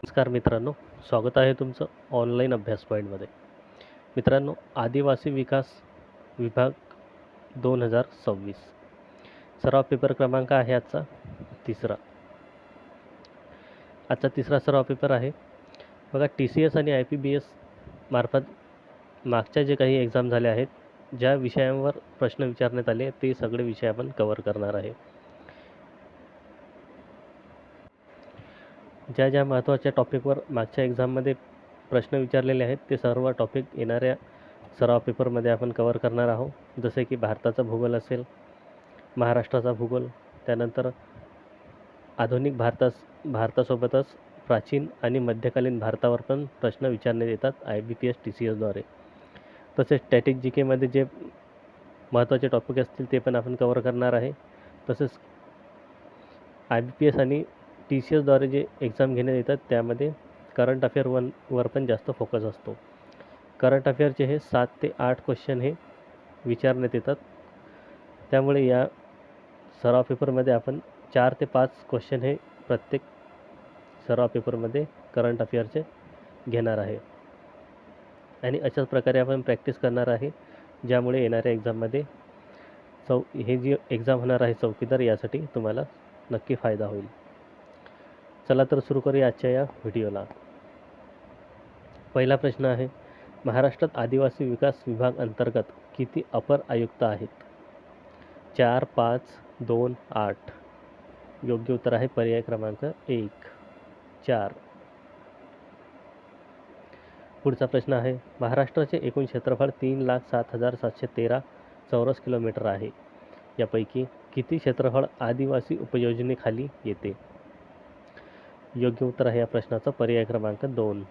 नमस्कार मित्रांनो, स्वागत आहे तुमचं ऑनलाईन अभ्यास पॉईंटमध्ये. मित्रांनो, आदिवासी विकास विभाग 2026 सराव पेपर क्रमांक आहे आजचा तिसरा. आजचा तिसरा सराव पेपर आहे. बघा, TCS आणि IPBS मार्फत मागच्या जे काही एक्झाम झाल्या आहेत, ज्या विषयांवर प्रश्न विचारण्यात आले ते सगळे विषय आपण कव्हर करणार आहे. ज्या ज्या महत्त्वाच्या टॉपिकवर मागच्या एक्झाममध्ये प्रश्न विचारलेले आहेत ते सर्व टॉपिक येणाऱ्या सराव पेपरमध्ये आपण कव्हर करणार आहोत. जसे की भारताचा भूगोल असेल, महाराष्ट्राचा भूगोल, त्यानंतर आधुनिक भारतासोबतच प्राचीन आणि मध्यकालीन भारतावर पण प्रश्न विचारण्यात येतात IBPS TCSद्वारे. तसेच स्टॅटिक GKमध्ये जे महत्त्वाचे टॉपिक असतील ते पण आपण कव्हर करणार आहे. तसेच IBPS आणि TCSद्वारे जे एक्झाम घेण्यात येतात त्यामध्ये करंट अफेअरवर पण जास्त फोकस असतो. करंट अफेअरचे हे 7 ते 8 क्वेश्चन हे विचारण्यात येतात. त्यामुळे या सराव पेपरमध्ये आपण 4 ते 5 क्वेश्चन हे प्रत्येक सराव पेपरमध्ये करंट अफेअरचे घेणार आहे आणि अशाच प्रकारे आपण प्रॅक्टिस करणार आहे, ज्यामुळे येणाऱ्या एक्झाममध्ये हे जी एक्झाम होणार आहे चौकीदार, यासाठी तुम्हाला नक्की फायदा होईल. चला तर सुरू करूया आजच्या या व्हिडिओला. पहिला प्रश्न आहे, महाराष्ट्रात आदिवासी विकास विभाग अंतर्गत किती अपर आयुक्त आहेत? 4, 5, 2, 8. योग्य उत्तर आहे पर्याय क्रमांक 1, 4. पुढचा प्रश्न आहे, महाराष्ट्राचे एकूण क्षेत्रफळ 3,07,713 चौरस किलोमीटर आहे. यापैकी किती क्षेत्रफळ आदिवासी उपयोजनेखाली येते? योग्य उत्तर आहे या प्रश्नाचा पर्याय क्रमांक 2.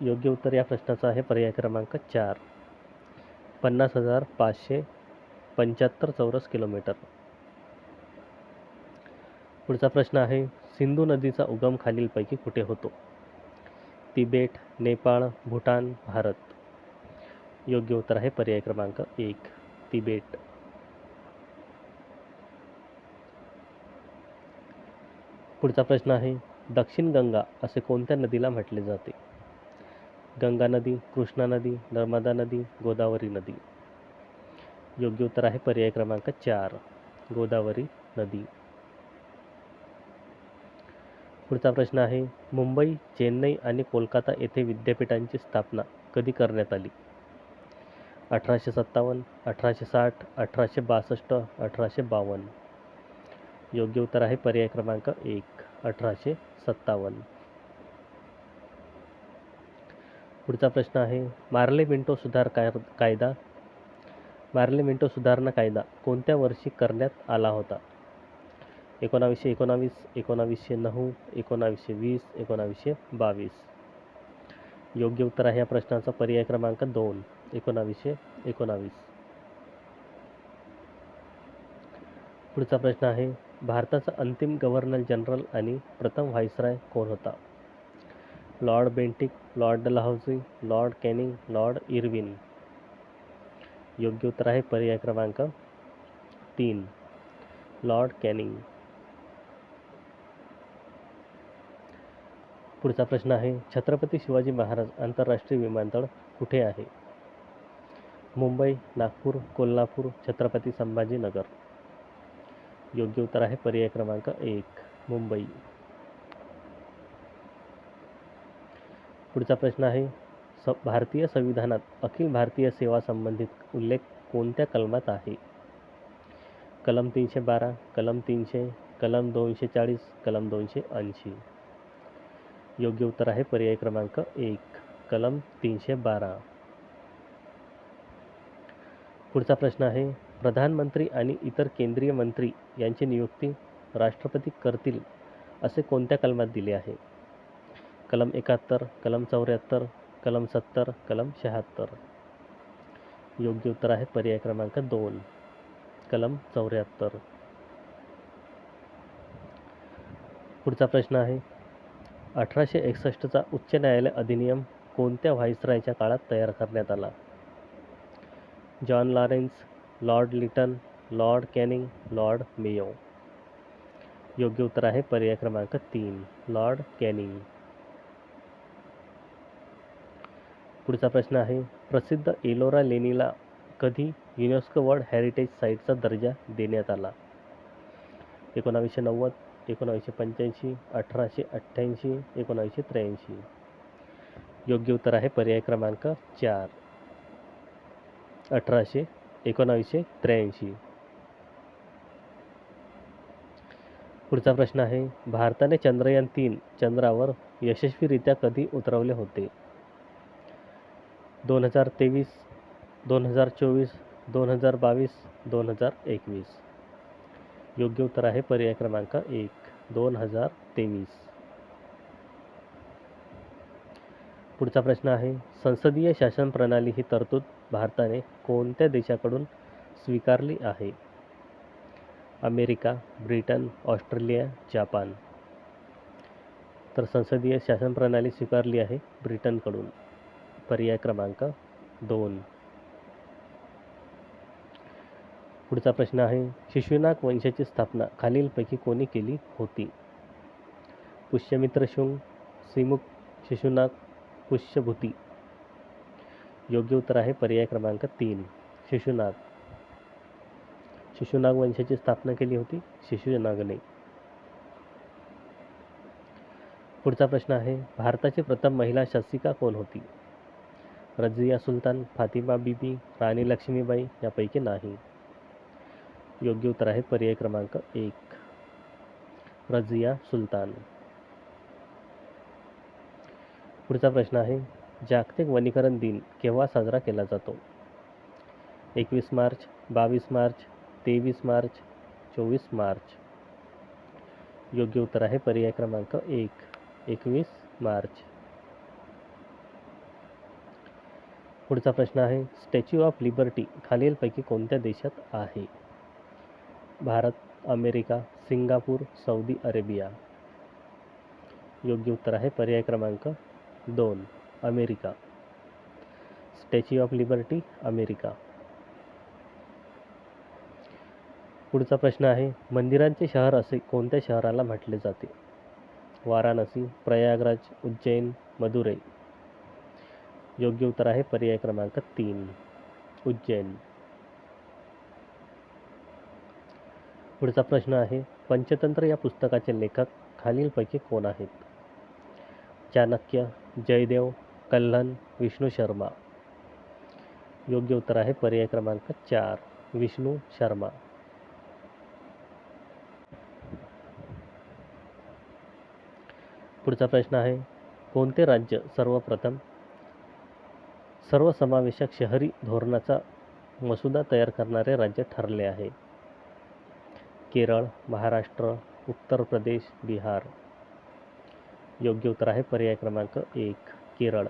योग्य उत्तर या प्रश्नाचा आहे पर्याय क्रमांक 4, 50,575 चौरस किलोमीटर. पुढचा प्रश्न आहे, सिंधू नदीचा उगम खालीलपैकी कुठे होतो? तिबेट, नेपाळ, भूटान, भारत. योग्य उत्तर आहे पर्याय क्रमांक 1, तिबेट. पुढचा प्रश्न आहे, दक्षिण गंगा असे कोणत्या नदीला म्हटले जाते? गंगा नदी, कृष्णा नदी, नर्मदा नदी, गोदावरी नदी. योग्य उत्तर आहे पर्याय क्रमांक 4, गोदावरी नदी. पुढचा प्रश्न आहे, मुंबई, चेन्नई आणि कोलकाता येथे विद्यापीठांची स्थापना कधी करण्यात आली? 1857, 1860, 1862, 1852. योग्य उत्तर आहे पर्याय क्रमांक 1, 1857. पुढचा प्रश्न आहे, मार्ले मिंटो सुधारणा कायदा कोणत्या वर्षी करण्यात आला होता? 1919, 1909, 1920, 1922. योग्य उत्तर आहे या प्रश्नाचा पर्याय क्रमांक 2, 1919. पुढचा प्रश्न आहे, भारताचा अंतिम गव्हर्नर जनरल आणि प्रथम व्हाईसरॉय कोण होता? Lord Bentinck, Lord Dalhousie, Lord Canning, Lord Irwin. योग्य उत्तर आहे पर्याय क्रमांक 3, लॉर्ड कॅनिंग. पुढचा प्रश्न आहे, छत्रपती शिवाजी महाराज आंतरराष्ट्रीय विमानतळ कुठे आहे? मुंबई, नागपूर, कोल्हापूर, छत्रपती संभाजीनगर. योग्य उत्तर आहे पर्याय क्रमांक 1, मुंबई. पुढचा प्रश्न आहे, भारतीय संविधानात अखिल भारतीय सेवा संबंधित उल्लेख कोणत्या कलमात आहे? कलम 312, कलम 300, कलम 240, कलम 280. योग्य उत्तर आहे पर्याय क्रमांक 1, कलम 312. पुढचा प्रश्न आहे, प्रधानमंत्री आणि इतर केंद्रीय मंत्री यांची नियुक्ती राष्ट्रपती करतील असे कोणत्या कलमात दिले आहे? कलम 71, कलम 74, कलम 70, कलम 76. योग्य उत्तर आहे पर्याय क्रमांक 2, कलम 74. पुढचा प्रश्न आहे, 1861चा उच्च न्यायालय अधिनियम कोणत्या व्हाईसरॉयच्या काळात तयार करण्यात आला? John Lawrence, Lord Lytton, Lord Canning, Lord Mayo. योग्य उत्तर आहे पर्याय क्रमांक 3 लॉर्ड कॅनिंग. पुढचा प्रश्न आहे प्रसिद्ध एलोरा लेणीला कधी युनेस्को वर्ल्ड हेरिटेज साईटचा दर्जा देण्यात आला? 1990, 1985, 1888, 1983. योग्य उत्तर आहे पर्याय क्रमांक 4 1983. पुढचा प्रश्न आहे भारताने चंद्रयान 3 चंद्रावर यशस्वीरित्या कधी उतरवले होते? 2023, 2024, 2022, 2021. योग्य उत्तर आहे पर्याय क्रमांक 1 2023. पुढचा प्रश्न आहे संसदीय शासन प्रणाली ही तरतूद भारताने कोणत्या देशाकडून स्वीकारली आहे? America, Britain, Australia, Japan. तर संसदीय शासन प्रणाली स्वीकारली आहे ब्रिटनकडून. पर्याय क्रमांक 2. पुढचा प्रश्न आहे शिशुनाग वंशाची स्थापना खालीलपैकी कोणी केली होती? पुष्यमित्र शुंग, सिमुक शिशुनाग, पुष्यभूती. योग्य उत्तर आहे पर्याय क्रमांक 3 शिशुनाग. शिशुनाग वंशाची स्थापना केली होती शिशुनागने. पुढचा प्रश्न आहे भारताची प्रथम महिला शासिका कोण होती? रझिया सुलतान, फातिमा बीबी, राणी लक्ष्मीबाई यापैकी नाही. योग्य उत्तर आहे पर्याय क्रमांक 1 रझिया सुलतान. पुढचा प्रश्न आहे जागतिक वनीकरण दिन केव्हा साजरा केला जातो? 21 मार्च, 22 मार्च, 23 मार्च, 24 मार्च. योग्य उत्तर आहे पर्याय क्रमांक 1 21 मार्च. पुढचा प्रश्न आहे स्टॅच्यू ऑफ लिबर्टी खालीलपैकी कोणत्या देशात आहे? Bharat, America, Singapore, Saudi Arabia. योग्य उत्तर आहे पर्याय क्रमांक 2 America. Statue of liberty America. पुढचा प्रश्न आहे मंदिरांचे शहर असे कोणत्या शहराला म्हटले जाते? वाराणसी, प्रयागराज, उज्जैन, मदुरै. योग्य उत्तर आहे पर्याय क्रमांक 3 उज्जैन. पुढचा प्रश्न आहे पंचतंत्र या पुस्तकाचे लेखक खालीलपैकी कोण आहेत? चाणक्य, जयदेव, कल्हण, विष्णू शर्मा. योग्य उत्तर आहे पर्याय क्रमांक 4 विष्णू शर्मा. पुढचा प्रश्न आहे कोणते राज्य सर्वप्रथम सर्वसमावेशक शहरी धोरणाचा मसुदा तयार करणारे राज्य ठरले आहे? केरळ, महाराष्ट्र, उत्तर प्रदेश, बिहार. योग्य उत्तर आहे पर्याय क्रमांक 1 केरळ.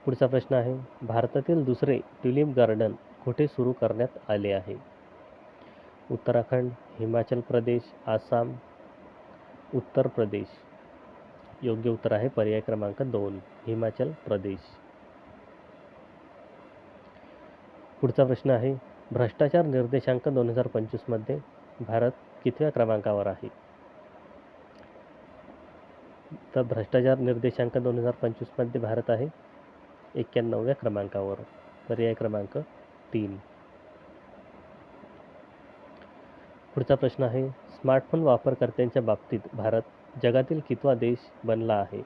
पुढचा प्रश्न आहे भारतातील दुसरे ट्युलिप गार्डन कुठे सुरू करण्यात आले आहे? उत्तराखंड, हिमाचल प्रदेश, आसाम, उत्तर प्रदेश. योग्य उत्तर आहे पर्याय क्रमांक 2 हिमाचल प्रदेश. पुढचा प्रश्न आहे भ्रष्टाचार निर्देशांक 2025 मध्ये भारत कितव्या क्रमांकावर आहे? तर भ्रष्टाचार निर्देशांक 2025 मध्ये भारत आहे 91व्या क्रमांकावर. पर्याय क्रमांक 3. पुढचा प्रश्न आहे स्मार्टफोन वापरकर्त्यांच्या बाबतीत भारत जगातील कितवा देश बनला आहे?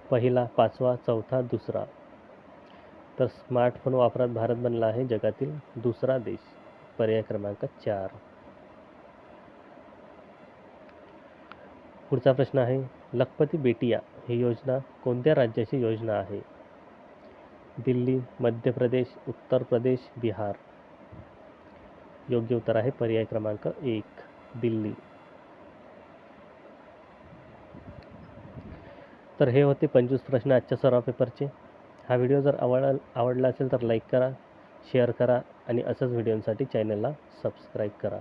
पहिला, पाचवा, चौथा, दुसरा. तर स्मार्टफोन वापरात भारत बनला आहे जगातील दुसरा देश. पर्याय क्रमांक 4. पुढचा प्रश्न आहे लखपती बेटिया ही योजना कोणत्या राज्याची योजना आहे? दिल्ली, मध्य प्रदेश, उत्तर प्रदेश, बिहार. योग्य उत्तर आहे पर्याय क्रमांक 1 दिल्ली. तर हे होते 25 प्रश्न आजच्या सराव पेपरचे. हा व्हिडिओ जर आवडला असेल तर लाईक करा, शेअर करा आणि असंच व्हिडिओसाठी चॅनलला सबस्क्राईब करा.